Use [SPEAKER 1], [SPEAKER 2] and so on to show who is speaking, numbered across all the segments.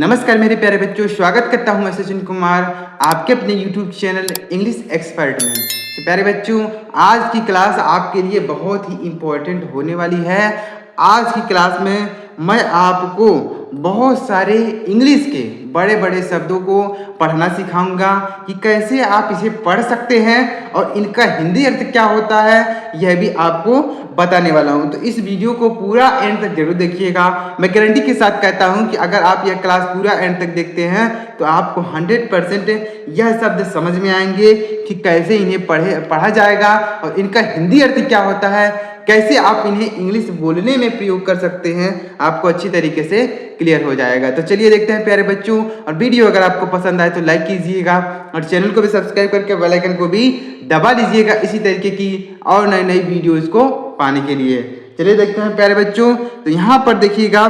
[SPEAKER 1] नमस्कार मेरे प्यारे बच्चों, स्वागत करता हूं मैं सचिन कुमार आपके अपने YouTube चैनल इंग्लिश एक्सपर्ट में। तो प्यारे बच्चों, आज की क्लास आपके लिए बहुत ही इम्पोर्टेंट होने वाली है। आज की क्लास में मैं आपको बहुत सारे इंग्लिश के बड़े बड़े शब्दों को पढ़ना सिखाऊंगा कि कैसे आप इसे पढ़ सकते हैं और इनका हिंदी अर्थ क्या होता है, यह भी आपको बताने वाला हूं। तो इस वीडियो को पूरा एंड तक जरूर देखिएगा। मैं गारंटी के साथ कहता हूं कि अगर आप यह क्लास पूरा एंड तक देखते हैं तो आपको 100% यह शब्द समझ में आएंगे कि कैसे इन्हें पढ़ा जाएगा और इनका हिंदी अर्थ क्या होता है, कैसे आप इन्हें इंग्लिश बोलने में प्रयोग कर सकते हैं, आपको अच्छी तरीके से क्लियर हो जाएगा। तो चलिए देखते हैं प्यारे बच्चों, और वीडियो अगर आपको पसंद आए तो लाइक कीजिएगा और चैनल को भी सब्सक्राइब करके बेल आइकन को भी दबा लीजिएगा इसी तरीके की और नई नई वीडियोस को पाने के लिए। चलिए देखते हैं प्यारे बच्चों, तो यहाँ पर देखिएगा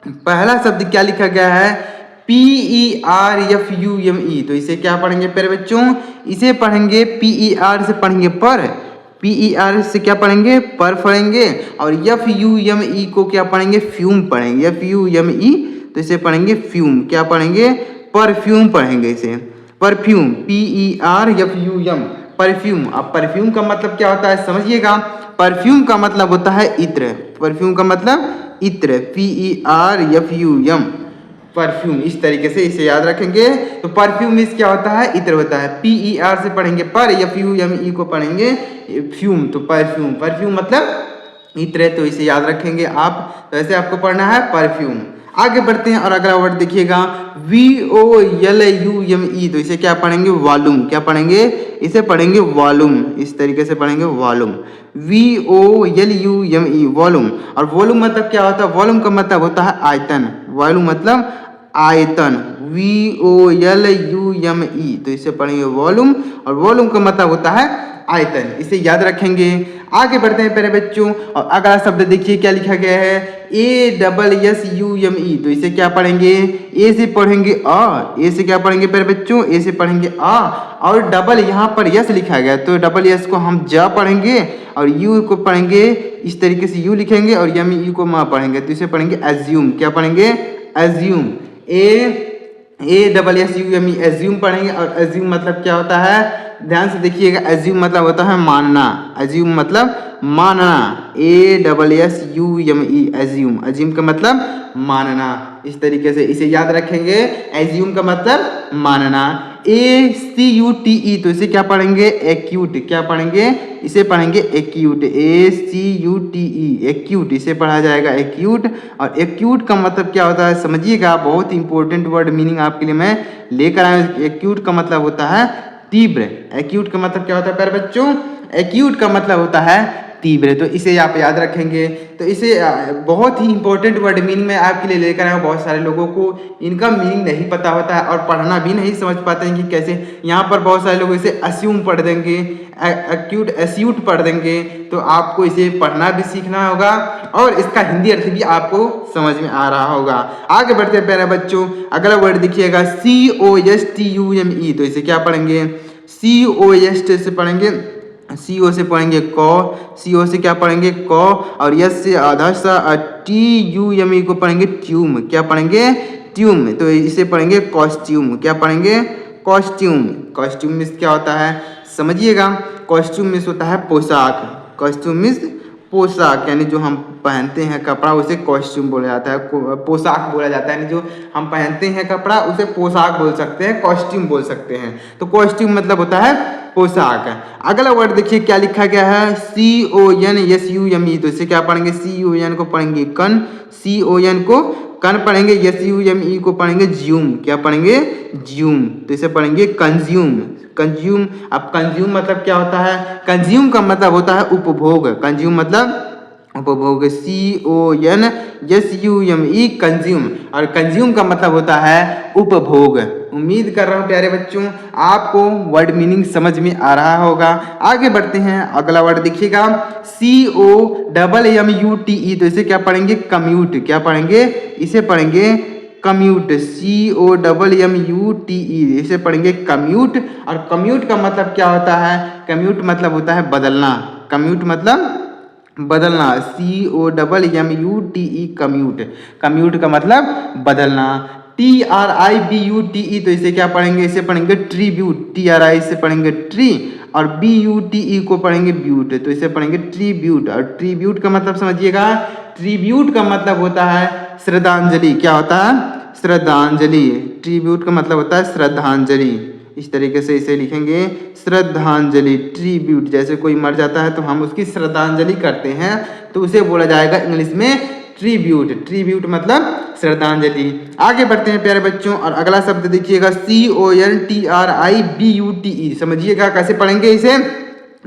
[SPEAKER 1] पहला शब्द क्या लिखा गया है, PERFUME। तो इसे क्या पढ़ेंगे प्यारे बच्चों, इसे पढ़ेंगे PER से पढ़ेंगे पर, PER से क्या पढ़ेंगे, पर पढ़ेंगे, और FUME को क्या पढ़ेंगे, फ्यूम पढ़ेंगे, FUME। तो इसे पढ़ेंगे फ्यूम, क्या पढ़ेंगे, परफ्यूम पढ़ेंगे इसे, परफ्यूम, PERFUM, परफ्यूम। अब परफ्यूम का मतलब क्या होता है समझिएगा, परफ्यूम का मतलब होता है इत्र, परफ्यूम का मतलब इत्र, PERFUM, परफ्यूम। इस तरीके से इसे याद रखेंगे। तो परफ्यूम मीन्स क्या होता है, इत्र होता है। PER से पढ़ेंगे पर, FUME को पढ़ेंगे फ्यूम, तो परफ्यूम, परफ्यूम मतलब इत्र, तो इसे याद रखेंगे आप। तो ऐसे आपको पढ़ना है परफ्यूम। आगे बढ़ते हैं और अगला वर्ड देखिएगा VOLUME। तो इसे क्या पढ़ेंगे, वॉल्यूम, क्या पढ़ेंगे, इसे पढ़ेंगे वॉल्यूम, इस तरीके से पढ़ेंगे वॉल्यूम, VOLUME, वॉल्यूम। और वॉल्यूम मतलब क्या होता है, वॉल्यूम का मतलब होता है आयतन, वॉल्यूम मतलब आयतन, VOLUME। तो इसे पढ़ेंगे वॉल्यूम, और वॉल्यूम का मतलब होता है आयतन, इसे याद रखेंगे। आगे बढ़ते हैं प्यारे बच्चों, और अगला शब्द देखिए क्या लिखा गया है, ASSUME। तो इसे क्या पढ़ेंगे, ए से पढ़ेंगे अ, ए से क्या पढ़ेंगे प्यारे बच्चों, ए से पढ़ेंगे अ, और डबल यहाँ पर यस लिखा गया, तो डबल यस को हम ज पढ़ेंगे, और यू को पढ़ेंगे इस तरीके से यू लिखेंगे, और यू को म पढ़ेंगे, तो इसे पढ़ेंगे एज्यूम, क्या पढ़ेंगे, एज्यूम, ASSUME, एज्यूम पढ़ेंगे। और एज्यूम मतलब क्या होता है, ध्यान से देखिएगा, एज्यूम मतलब होता है मानना, एज्यूम मतलब मानना, ASSUME, एज्यूम, एज्यूम का मतलब मानना, इस तरीके से इसे याद रखेंगे, एज्यूम का मतलब मानना। ACUTE। तो इसे क्या पढ़ेंगे, एक्यूट, क्या पढ़ेंगे, इसे पढ़ेंगे एक्यूट, ACUTE, एक्यूट, इसे पढ़ा जाएगा एक्यूट। और एक्यूट का मतलब क्या होता है समझिएगा, बहुत इंपॉर्टेंट वर्ड मीनिंग आपके लिए मैं लेकर आया हूं। एक्यूट का मतलब होता है तीव्र, एक्यूट का मतलब क्या होता है प्यारे बच्चों, एक्यूट का मतलब होता है तीव्र, तो इसे आप याद रखेंगे। तो इसे बहुत ही इंपॉर्टेंट वर्ड मीनिंग में आपके लिए लेकर आया हूं। बहुत सारे लोगों को इनका मीनिंग नहीं पता होता है और पढ़ना भी नहीं समझ पाते हैं कि कैसे। यहाँ पर बहुत सारे लोग इसे अस्यूम पढ़ देंगे, एक्यूट एस्यूट पढ़ देंगे, तो आपको इसे पढ़ना भी सीखना होगा और इसका हिंदी अर्थ भी आपको समझ में आ रहा होगा। आगे बढ़ते हैं प्यारे बच्चों, अगला वर्ड देखिएगा COSTUME। तो इसे क्या पढ़ेंगे, COST से पढ़ेंगे, CO से पढ़ेंगे कौ, CO से क्या पढ़ेंगे कौ, और यस से आधा सा TUME को पढ़ेंगे ट्यूम, क्या पढ़ेंगे ट्यूम। तो इसे पढ़ेंगे कॉस्ट्यूम, क्या पढ़ेंगे कॉस्ट्यूम। कॉस्ट्यूम मीन्स क्या होता है समझिएगा, कॉस्ट्यूम मीन्स होता है पोशाक, कॉस्ट्यूम मीन्स पोशाक, यानी जो हम पहनते हैं कपड़ा उसे कॉस्ट्यूम बोला जाता है, पोशाक बोला जाता है, यानी जो हम पहनते हैं कपड़ा उसे पोशाक बोल सकते हैं, कॉस्ट्यूम बोल सकते हैं। तो कॉस्ट्यूम मतलब होता है पोशाक। अगला वर्ड देखिए क्या लिखा गया है, CONSUME। तो इसे क्या पढ़ेंगे, CON को पढ़ेंगे कन, CON को कन पढ़ेंगे, SUME को पढ़ेंगे ज्यूम, क्या पढ़ेंगे ज्यूम। तो इसे पढ़ेंगे कंज्यूम, कंज्यूम। अब कंज्यूम मतलब क्या होता है, कंज्यूम का मतलब होता है उपभोग, कंज्यूम मतलब उपभोग, CONSUME, कंज्यूम। और कंज्यूम का मतलब होता है उपभोग। उम्मीद कर रहा हूँ प्यारे बच्चों आपको वर्ड मीनिंग समझ में आ रहा होगा। आगे बढ़ते हैं, अगला वर्ड देखिएगा COMMUTE। तो इसे क्या पढ़ेंगे कम्यूट, क्या पढ़ेंगे, इसे पढ़ेंगे कम्यूट, COMMUTE, इसे पढ़ेंगे कम्यूट। और कम्यूट का मतलब क्या होता है, कम्यूट मतलब होता है बदलना, कम्यूट मतलब बदलना, COMMUTE, कम्यूट, कम्यूट का मतलब बदलना। TRIBUTE तो इसे क्या पढ़ेंगे, इसे पढ़ेंगे ट्रीब्यूट। TRI से पढ़ेंगे ट्री और BUTE को पढ़ेंगे ब्यूट, तो इसे पढ़ेंगे ट्रीब्यूट। और ट्रीब्यूट का मतलब समझिएगा, ट्रीब्यूट का मतलब होता है श्रद्धांजलि। क्या होता है? श्रद्धांजलि। ट्रीब्यूट का मतलब होता है श्रद्धांजलि। इस तरीके से इसे लिखेंगे श्रद्धांजलि, ट्रीब्यूट। जैसे कोई मर जाता है तो हम उसकी श्रद्धांजलि करते हैं, तो उसे बोला जाएगा इंग्लिश में ट्रीब्यूट। ट्रीब्यूट मतलब श्रद्धांजलि। आगे बढ़ते हैं प्यारे बच्चों, और अगला शब्द देखिएगा CONTRIBUTE। समझिएगा कैसे पढ़ेंगे इसे,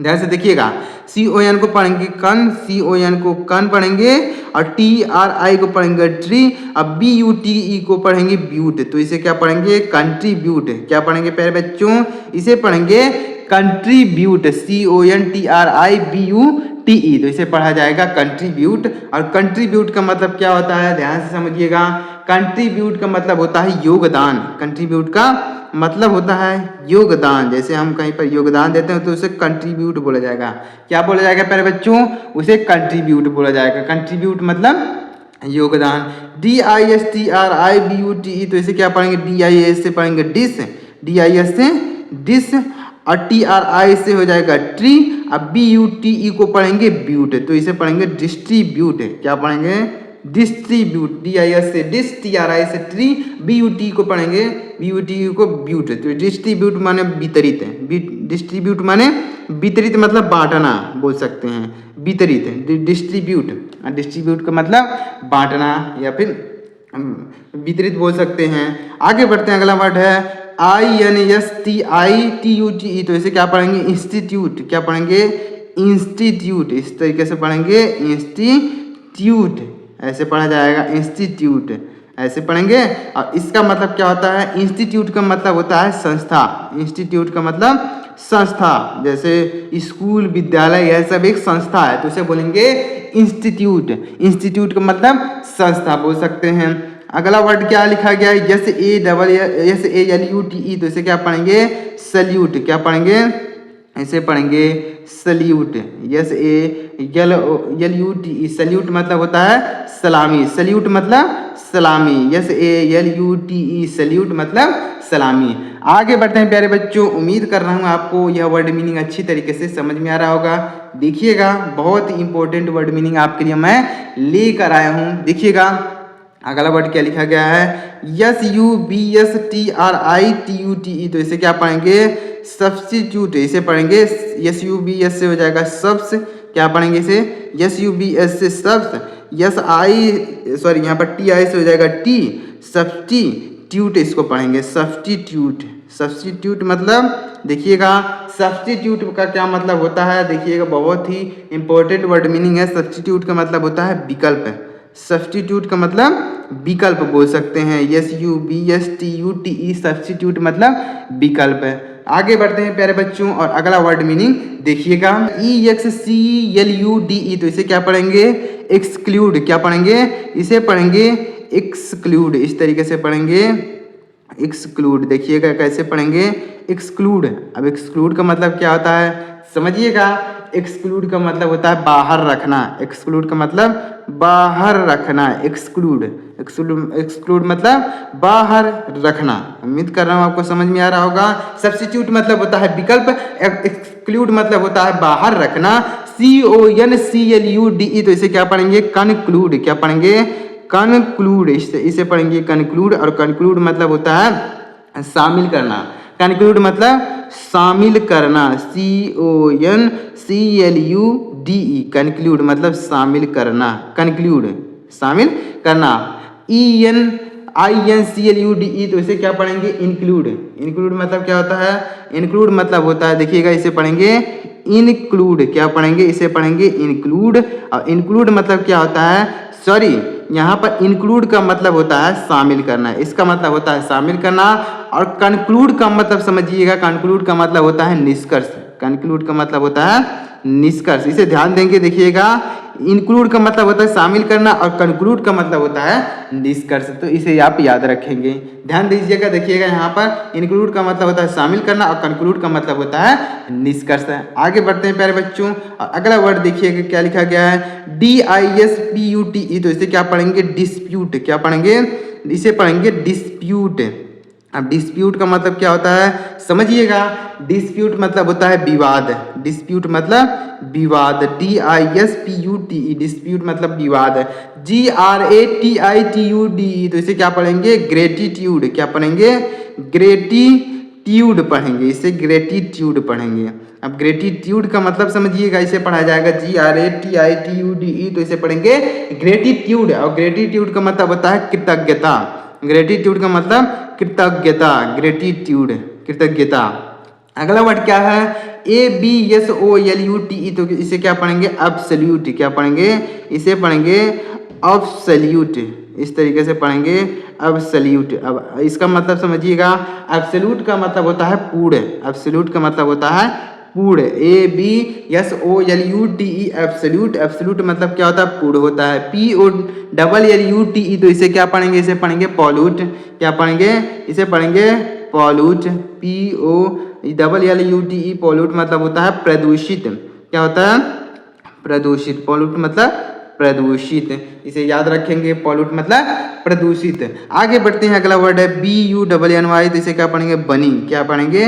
[SPEAKER 1] ध्यान से देखिएगा। CON को पढ़ेंगे कन, CON को कन पढ़ेंगे, और TRI को पढ़ेंगे ट्री, और BUTE को पढ़ेंगे ब्यूट। तो इसे क्या पढ़ेंगे? कंट्रीब्यूट। क्या पढ़ेंगे प्यारे बच्चों? इसे पढ़ेंगे कंट्रीब्यूट। CONTRIBUTE, तो इसे पढ़ा जाएगा कंट्रीब्यूट। और कंट्रीब्यूट का मतलब क्या होता है, ध्यान से समझिएगा। कंट्रीब्यूट का मतलब होता है योगदान। कंट्रीब्यूट का मतलब होता है योगदान। जैसे हम कहीं पर योगदान देते हैं तो उसे कंट्रीब्यूट बोला जाएगा। क्या बोला जाएगा प्यारे बच्चों? उसे कंट्रीब्यूट बोला जाएगा। कंट्रीब्यूट मतलब योगदान। DISTRIBUTE, तो इसे क्या पढ़ेंगे? DIS से पढ़ेंगे डिस, DIS से डिस, और TRI से हो जाएगा ट्री, अब BUTE को पढ़ेंगे ब्यूट, तो इसे पढ़ेंगे डिस्ट्रीब्यूट। क्या पढ़ेंगे? डिस्ट्रीब्यूट। DIS से डिस, TRI से ट्री, BUTE को पढ़ेंगे, BUTE को ब्यूट। तो डिस्ट्रीब्यूट माने वितरित, डिस्ट्रीब्यूट माने वितरित मतलब बांटना बोल सकते हैं, वितरित डिस्ट्रीब्यूट। डिस्ट्रीब्यूट का मतलब बांटना या फिर वितरित बोल सकते हैं। आगे बढ़ते हैं, अगला वर्ड है INSTITUTE, तो इसे क्या पढ़ेंगे? इंस्टीट्यूट। क्या पढ़ेंगे? इंस्टीट्यूट। इस तरीके से पढ़ेंगे इंस्टीट्यूट, ऐसे पढ़ा जाएगा इंस्टीट्यूट, ऐसे पढ़ेंगे। और इसका मतलब क्या होता है? इंस्टीट्यूट का मतलब होता है संस्था। इंस्टीट्यूट का मतलब संस्था, जैसे स्कूल, विद्यालय, यह सब एक संस्था है, तो उसे बोलेंगे इंस्टीट्यूट। इंस्टीट्यूट का मतलब संस्था बोल सकते हैं। अगला वर्ड क्या लिखा गया है? SALUTE, तो इसे क्या पढ़ेंगे? सल्यूट। क्या पढ़ेंगे? इसे पढ़ेंगे सल्यूट। SALUTE, सल्यूट मतलब होता है सलामी। सल्यूट मतलब सलामी। SALUTE, सल्यूट मतलब सलामी। आगे बढ़ते हैं प्यारे बच्चों, उम्मीद कर रहा हूँ आपको यह वर्ड मीनिंग अच्छी तरीके से समझ में आ रहा होगा। देखिएगा, बहुत ही इंपॉर्टेंट वर्ड मीनिंग आपके लिए मैं लेकर आया हूँ। देखिएगा अगला वर्ड क्या लिखा गया है? SUBSTRITUTE, तो इसे क्या पढ़ेंगे? सब्स्टिट्यूट। इसे पढ़ेंगे SUBS से हो जाएगा सब्स। क्या पढ़ेंगे इसे? SUBS से सब्स, यहाँ पर TI से हो जाएगा टी, सब्स्टिट्यूट इसको पढ़ेंगे सब्स्टिट्यूट। सब्स्टिट्यूट मतलब देखिएगा, सब्स्टिट्यूट का क्या मतलब होता है? देखिएगा, बहुत ही इंपॉर्टेंट वर्ड मीनिंग है। सब्स्टिट्यूट का मतलब होता है विकल्प। सब्स्टिट्यूट का मतलब विकल्प बोल सकते हैं। SUBSTUTE, सब्स्टिट्यूट मतलब विकल्प है। आगे बढ़ते हैं प्यारे बच्चों, और अगला वर्ड मीनिंग देखिएगा EXCLUDE, तो इसे क्या पढ़ेंगे? एक्सक्लूड। क्या पढ़ेंगे? इसे पढ़ेंगे एक्सक्लूड। इस तरीके से पढ़ेंगे एक्सक्लूड। देखिएगा कैसे पढ़ेंगे? एक्सक्लूड। अब एक्सक्लूड का मतलब क्या होता है समझिएगा। एक्सक्लूड का मतलब होता है बाहर रखना। एक्सक्लूड का मतलब बाहर रखना। एक्सक्लूड मतलब बाहर रखना। उम्मीद कर रहा हूँ आपको समझ में आ रहा होगा। सब्स्टिट्यूट मतलब होता है विकल्प, एक्सक्लूड मतलब होता है बाहर रखना। CONCLUDE, तो इसे क्या पढ़ेंगे? कनक्लूड। क्या पढ़ेंगे? कनक्लूड। इसे पढ़ेंगे कनक्लूड, और कनक्लूड मतलब होता है शामिल करना। कनक्लूड मतलब शामिल करना। CONCLUDE, कनक्लूड मतलब शामिल करना। कनक्लूड शामिल करना। INCLUDE, तो इसे क्या पढ़ेंगे? इंक्लूड। इंक्लूड मतलब क्या होता है? इंक्लूड मतलब होता है, देखिएगा इसे पढ़ेंगे इंक्लूड। क्या पढ़ेंगे? इसे पढ़ेंगे इंक्लूड। और इंक्लूड मतलब क्या होता है? सॉरी, यहाँ पर इंक्लूड का मतलब होता है शामिल करना। इसका मतलब होता है शामिल करना। और कंक्लूड का मतलब समझिएगा, कंक्लूड का मतलब होता है निष्कर्ष। कंक्लूड का मतलब होता है निष्कर्ष। इसे ध्यान देंगे, देखिएगा, इंक्लूड का मतलब होता है शामिल करना, और कंक्लूड का मतलब होता है निष्कर्ष। तो इसे आप याद रखेंगे, ध्यान दीजिएगा। देखिएगा यहाँ पर इंक्लूड का मतलब होता है शामिल करना और कंक्लूड का मतलब होता है निष्कर्ष। आगे बढ़ते हैं प्यारे बच्चों, और अगला वर्ड देखिएगा क्या लिखा गया है, DISPUTE। तो इसे क्या पढ़ेंगे, डिस्प्यूट। क्या पढ़ेंगे, इसे पढ़ेंगे डिस्प्यूट। अब डिस्प्यूट का मतलब क्या होता है समझिएगा। डिस्प्यूट मतलब होता है विवाद, डिस्प्यूट मतलब विवाद, DISPUTE, डिस्प्यूट मतलब विवाद। GRATITUDE, तो इसे क्या पढ़ेंगे, ग्रेटिट्यूड। क्या पढ़ेंगे, ग्रेटिट्यूड पढ़ेंगे, इसे ग्रेटिट्यूड पढ़ेंगे। अब ग्रेटिट्यूड का मतलब समझिएगा, इसे पढ़ा जाएगा GRATITUDE, तो इसे पढ़ेंगे ग्रेटिट्यूड। और ग्रेटिट्यूड का मतलब होता है कृतज्ञता, ग्रेटिट्यूड का मतलब कृतज्ञता, ग्रेटिट्यूड कृतज्ञता। अगला वर्ड क्या है, ABSOLUTE, तो इसे क्या पढ़ेंगे, अब्सोल्यूट। क्या पढ़ेंगे, इसे पढ़ेंगे अब्सोल्यूट, इस तरीके से पढ़ेंगे अब्सोल्यूट। अब इसका मतलब समझिएगा, एब्सोल्यूट का मतलब होता है पूर्ण, एब्सोल्यूट का मतलब होता है पूर्ण, ABSOLUTE, एब्सोल्यूट। एब्सोल्यूट मतलब क्या होता है, पूर्ण होता है। POLLUTE, तो इसे क्या पढ़ेंगे, इसे पढ़ेंगे पॉल्यूट। क्या पढ़ेंगे, इसे पढ़ेंगे पॉल्यूट, POLLUTE, पॉल्यूट मतलब होता है प्रदूषित। क्या होता है, प्रदूषित, पॉल्यूट मतलब प्रदूषित, इसे याद रखेंगे, पॉल्यूट मतलब प्रदूषित। आगे बढ़ते हैं, अगला वर्ड है BUNNY, तो इसे क्या पढ़ेंगे, बनी। क्या पढ़ेंगे,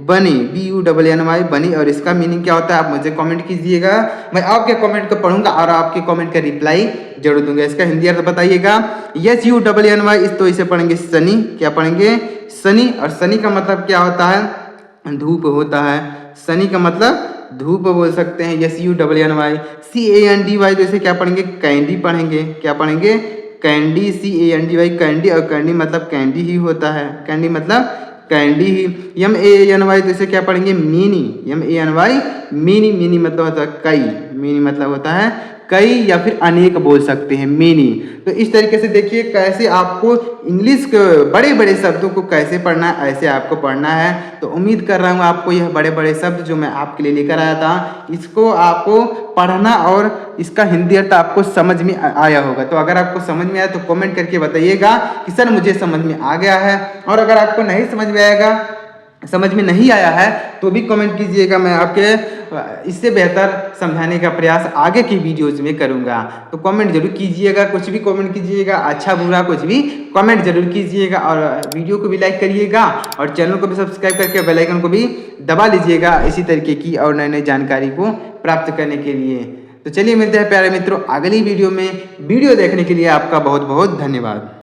[SPEAKER 1] बनी, BUNNY, बनी। और इसका मीनिंग क्या होता है आप मुझे कमेंट कीजिएगा, मैं आपके कमेंट को पढ़ूंगा और आपके कमेंट का रिप्लाई जरूर दूंगा। इसका हिंदी अर्थ बताइएगा। SUNNY, तो इसे पढ़ेंगे सनी। क्या पढ़ेंगे, सनी। और सनी का मतलब क्या होता है, धूप होता है, सनी का मतलब धूप बोल सकते हैं। SUNNY। CANDY, तो इसे क्या पढ़ेंगे, कैंडी पढ़ेंगे। क्या पढ़ेंगे, कैंडी, CANDY, कैंडी। और कैंडी मतलब कैंडी ही होता है, कैंडी मतलब कैंडी ही। MANY, तो इसे क्या पढ़ेंगे, मीनी। MANY, मीनी। मीनी मतलब होता है कई, मीनी मतलब होता है कई या फिर अनेक बोल सकते हैं, मीनी। तो इस तरीके से देखिए कैसे आपको इंग्लिश के बड़े बड़े शब्दों को कैसे पढ़ना है, ऐसे आपको पढ़ना है। तो उम्मीद कर रहा हूँ आपको यह बड़े बड़े शब्द जो मैं आपके लिए लेकर आया था, इसको आपको पढ़ना और इसका हिंदी अर्थ आपको समझ में आया होगा। तो अगर आपको समझ में आया तो कमेंट करके बताइएगा कि सर मुझे समझ में आ गया है। और अगर आपको नहीं समझ में नहीं आया है तो भी कमेंट कीजिएगा, मैं आपके इससे बेहतर समझाने का प्रयास आगे की वीडियोज में करूंगा। तो कमेंट जरूर कीजिएगा, कुछ भी कमेंट कीजिएगा, अच्छा बुरा कुछ भी कमेंट जरूर कीजिएगा। और वीडियो को भी लाइक करिएगा और चैनल को भी सब्सक्राइब करके बेल आइकन को भी दबा लीजिएगा इसी तरीके की और नई नई जानकारी को प्राप्त करने के लिए। तो चलिए मिलते हैं प्यारे मित्रों अगली वीडियो में। वीडियो देखने के लिए आपका बहुत बहुत धन्यवाद।